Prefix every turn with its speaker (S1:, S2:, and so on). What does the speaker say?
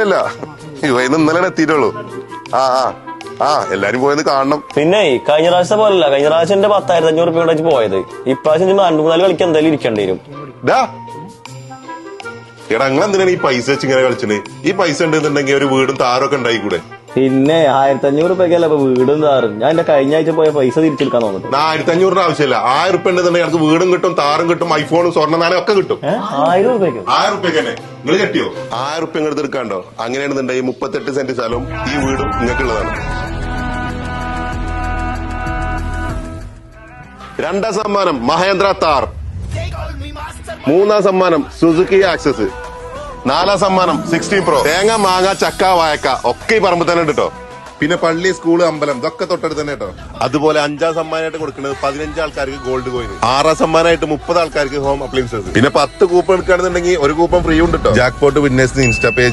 S1: ഇല്ല ഇവന്ന് ഇന്നലെ എത്തിയിട്ടുള്ളൂ. എല്ലാരും പോയെന്ന് കാണണം.
S2: പിന്നെ കഴിഞ്ഞ പ്രാവശ്യത്തെ പോലല്ല, കഴിഞ്ഞ പ്രാവശ്യം എന്റെ 10,500 റുപ്യ കൊണ്ട് പോയത്. ഇപ്രാവശ്യം 2-3 കളിക്ക് എന്തായാലും ഇരിക്കേണ്ടി വരും.
S1: എടാ നിങ്ങൾ എന്തിനാണ് ഈ പൈസ വെച്ച് ഇങ്ങനെ കളിച്ചത്? ഈ പൈസ ഉണ്ടെന്നുണ്ടെങ്കിൽ ഒരു വീടും താറൊക്കെ ഉണ്ടായിക്കൂടെ?
S2: പിന്നെ 1,500 റുപ്യക്കല്ല ഇപ്പൊ വീടും താറും. ഞാൻ എന്റെ കഴിഞ്ഞ ആഴ്ച പോയ പൈസ തിരിച്ചെടുക്കാൻ തോന്നുന്നു.
S1: 1,500 ആവശ്യമില്ല. 1000 റുപ്യ ഉണ്ടെന്നുണ്ടെങ്കിൽ നമുക്ക് വീടും കിട്ടും, താറും കിട്ടും, ഐഫോണും സ്വർണ്ണനാലും ഒക്കെ കിട്ടും.
S2: 1000 റുപ്യക്ക്?
S1: 1000 റുപ്യക്ക് തന്നെ നിങ്ങൾ കെട്ടിയോ? 1000 റുപ്യ ഇങ്ങോട്ട് എടുക്കാണ്ടോ? അങ്ങനെയാണെന്നുണ്ടെങ്കിൽ 38 സെന്റ് സ്ഥലവും ഈ വീടും നിങ്ങൾക്കുള്ളതാണ്. 2ാം സമ്മാനം മഹേന്ദ്ര താർ, 3ാം സമ്മാനം സുസുക്കി ആക്സസ്, 4ാം സമ്മാനം 16 Pro. തേങ്ങ, മാങ്ങ, ചക്ക, വായക്ക ഒക്കെ ഈ പറമ്പ് തന്നെ കേട്ടോ. പിന്നെ പള്ളി, സ്കൂള്, അമ്പലം ഇതൊക്കെ തൊട്ടടുത്ത് തന്നെ കേട്ടോ. അതുപോലെ 5ാം സമ്മാനമായിട്ട് കൊടുക്കുന്നത് 15 ആൾക്കാർക്ക് ഗോൾഡ് കോയിൻ, 6ാം സമ്മാനമായിട്ട് 30 ആൾക്കാർക്ക് ഹോം അപ്ലയൻസസ്. പിന്നെ 10 കൂപ്പൺ എടുക്കുകയാണെന്നുണ്ടെങ്കിൽ ഒരു കൂപ്പൺ ഫ്രീ ഉണ്ട് കേട്ടോ. Jackpot വിന്നേഴ്സിന് insta page